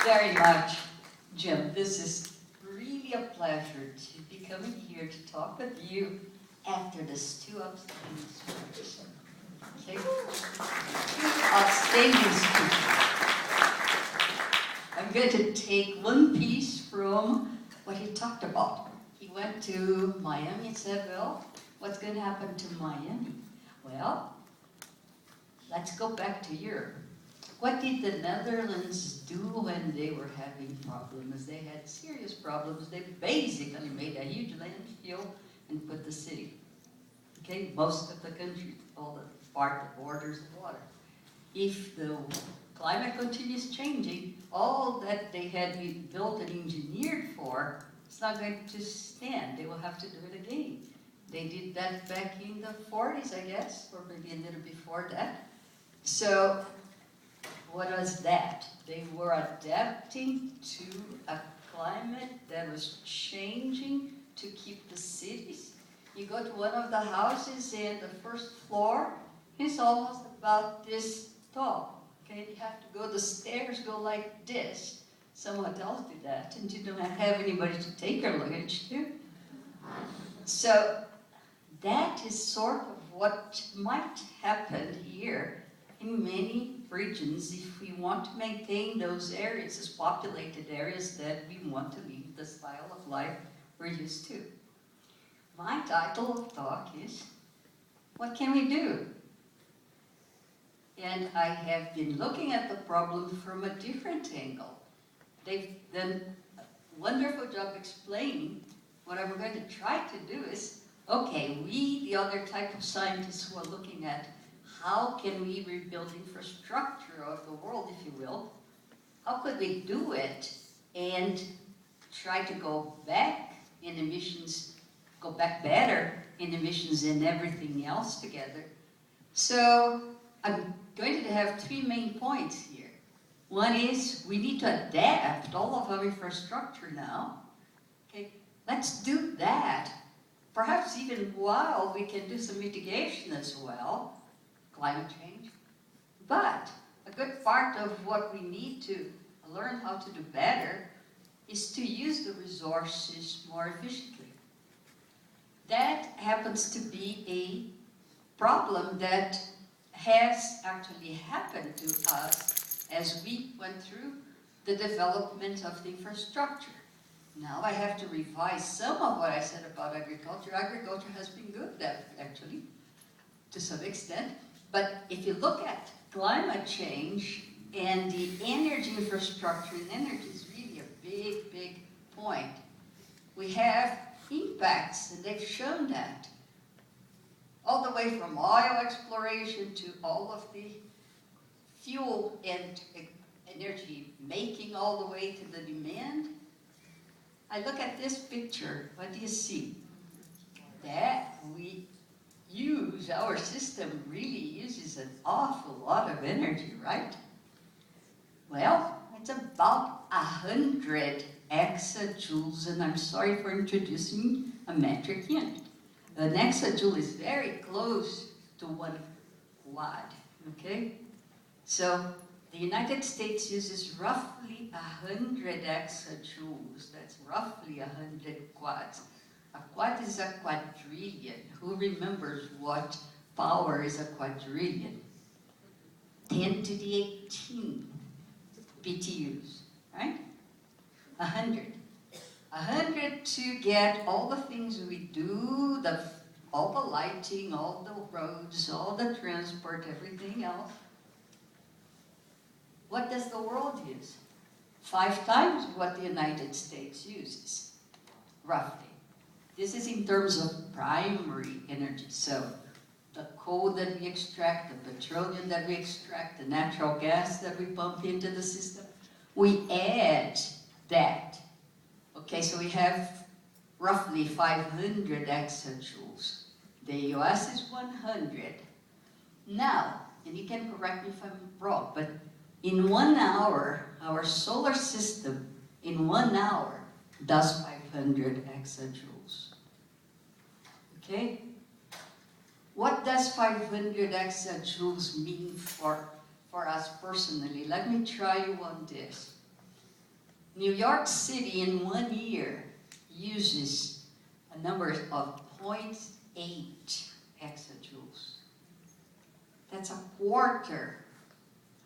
very much, Jim. This is really a pleasure to be coming here to talk with you after this two outstanding speeches. Okay? Two outstanding speeches. I'm going to take one piece from what he talked about. He went to Miami and said, well, what's going to happen to Miami? Well, let's go back to Europe. What did the Netherlands do when they were having problems? They had serious problems. They basically made a huge landfill and put the city. Okay, most of the country, all the borders of water. If the climate continues changing, all that they had been built and engineered for, it's not going to stand. They will have to do it again. They did that back in the 40s, I guess, or maybe a little before that. So, what was that? They were adapting to a climate that was changing to keep the cities. You go to one of the houses and the first floor is almost about this tall. Okay, you have to go, the stairs go like this. Some hotels do that, and you don't have anybody to take your luggage to. So that is sort of what might happen here in many regions if we want to maintain those areas as populated areas that we want to live the style of life we're used to. My title of talk is, what can we do? And I have been looking at the problem from a different angle. They've done a wonderful job explaining. What I'm going to try to do is, okay, we, the other type of scientists who are looking at how can we rebuild infrastructure of the world, if you will, how could we do it and try to go back in emissions, go back better in emissions and everything else together. So I'm going to have three main points here. One is we need to adapt all of our infrastructure now. Okay, let's do that. Perhaps even while we can do some mitigation as well, climate change. But a good part of what we need to learn how to do better is to use the resources more efficiently. That happens to be a problem that has actually happened to us as we went through the development of the infrastructure. Now I have to revise some of what I said about agriculture. Agriculture has been good, actually, to some extent. But if you look at climate change and the energy infrastructure, and energy is really a big, big point. We have impacts, and they've shown that. All the way from oil exploration to all of the fuel and energy making all the way to the demand. I look at this picture, what do you see? That we use, our system really uses an awful lot of energy, right? Well, it's about 100 exajoules, and I'm sorry for introducing a metric unit. An exajoule is very close to 1 quad, okay? So the United States uses roughly 100 exajoules. That's roughly 100 quads. A quad is a quadrillion. Who remembers what power is a quadrillion? 10 to the 18 BTUs, right? 100. 100 to get all the things we do, all the lighting, all the roads, all the transport, everything else. What does the world use? 5 times what the United States uses, roughly. This is in terms of primary energy. So the coal that we extract, the petroleum that we extract, the natural gas that we pump into the system, we add that. Okay, so we have roughly 500 exajoules. The US is 100. Now, and you can correct me if I'm wrong, but in 1 hour, our solar system, in 1 hour, does 500 exajoules. Okay? What does 500 exajoules mean for us personally? Let me try you on this. New York City in 1 year uses a number of 0.8 exajoules. That's a quarter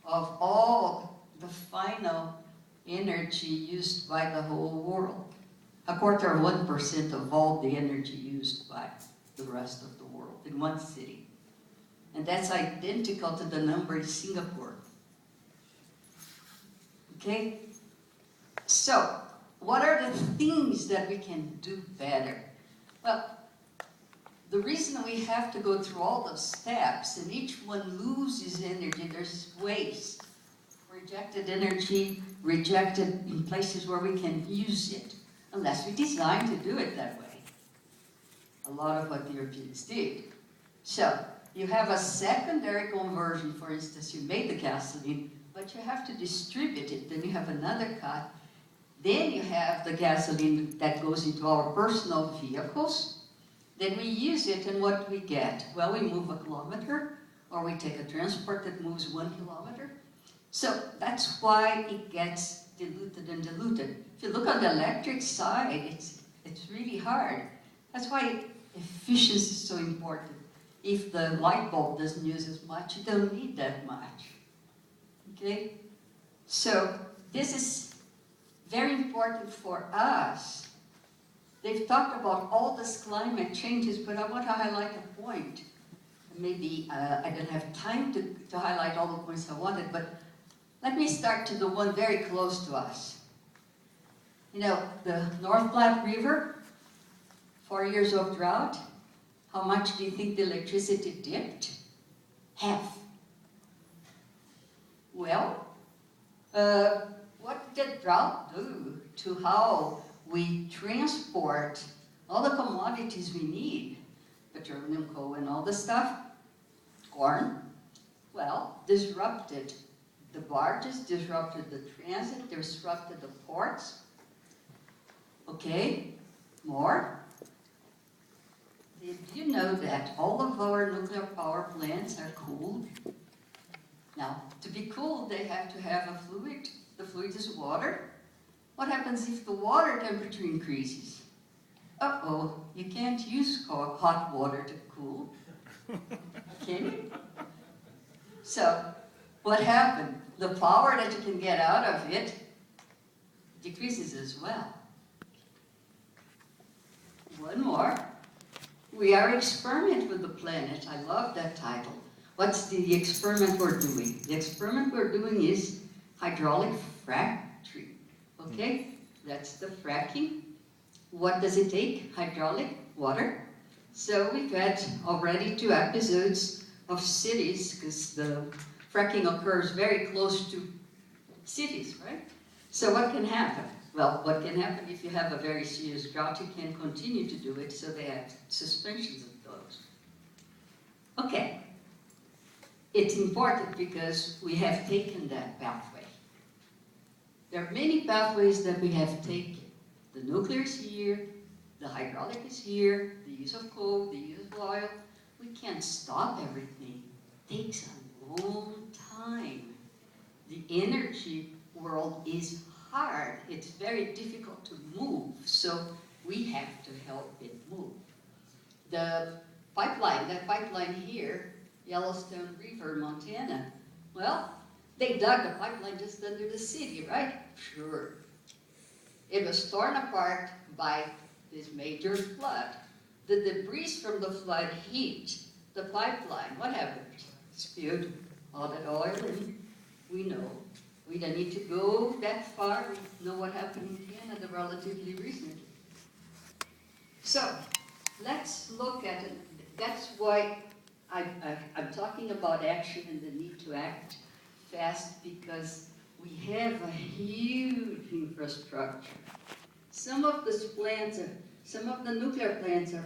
of all the final energy used by the whole world. A quarter of 1% of all the energy used by the rest of the world in one city. And that's identical to the number in Singapore. Okay? So, what are the things that we can do better? Well, the reason we have to go through all those steps, and each one loses energy, there's waste. Rejected energy, rejected in places where we can use it, unless we design to do it that way. A lot of what the Europeans did. So, you have a secondary conversion, for instance, you made the gasoline, but you have to distribute it, then you have another cut, then you have the gasoline that goes into our personal vehicles, then we use it, and what do we get? Well, we move a kilometer, or we take a transport that moves 1 kilometer. So that's why it gets diluted and diluted. If you look on the electric side, it's really hard. That's why efficiency is so important. If the light bulb doesn't use as much, you don't need that much. Okay? So this is very important for us. They've talked about all this climate changes, but I want to highlight a point. Maybe I don't have time to highlight all the points I wanted, but let me start to the one very close to us. You know, the North Platte River, 4 years of drought. How much do you think the electricity dipped? Half. Well, what did drought do to how we transport all the commodities we need? Petroleum, coal, and all the stuff. Corn, well, disrupted the barges, disrupted the transit, disrupted the ports. Okay, more. Did you know that all of our nuclear power plants are cooled? Now, to be cooled, they have to have a fluid. The fluid is water. What happens if the water temperature increases? Uh-oh, you can't use hot water to cool. Can you? So, what happened? The power that you can get out of it decreases as well. One more. We are experiment with the planet. I love that title. What's the experiment we're doing? The experiment we're doing is hydraulic fracturing. Okay? That's the fracking. What does it take? Hydraulic, water. So we've had already 2 episodes of cities, because the fracking occurs very close to cities, right? So what can happen? Well, what can happen if you have a very serious drought? You can't continue to do it, so they have suspensions of those. Okay. It's important because we have taken that pathway. There are many pathways that we have taken. The nuclear is here, the hydraulic is here, the use of coal, the use of oil. We can't stop everything. It takes a long time. The energy world is hard. It's very difficult to move, so we have to help it move. The pipeline, that pipeline here, Yellowstone River, Montana, well, they dug a pipeline just under the city, right? Sure. It was torn apart by this major flood. The debris from the flood hit the pipeline. What happened? Spewed all that oil in. We know. We don't need to go that far. We know what happened in Canada relatively recently. So, let's look at it. That's why I'm talking about action and the need to act fast, because we have a huge infrastructure. Some of the nuclear plants are